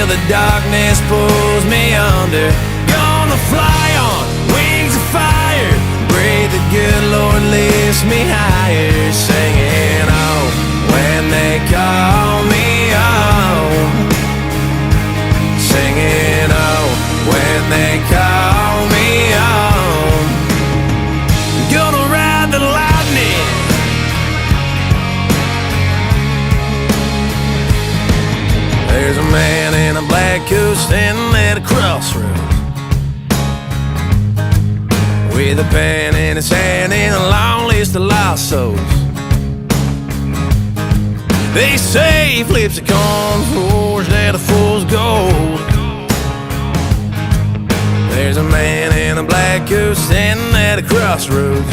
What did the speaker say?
till the darkness pulls me under. Gonna fly on wings of fire, pray the good Lord lifts me higher, singing oh when they call me home, singing oh when they call me home. Gonna ride the lightning, there's a man in a black coat standing at a crossroads with a pen in his hand and a long list of lost souls. They say he flips a coin forged out of fool's gold. There's a man in a black coat standing at a crossroads.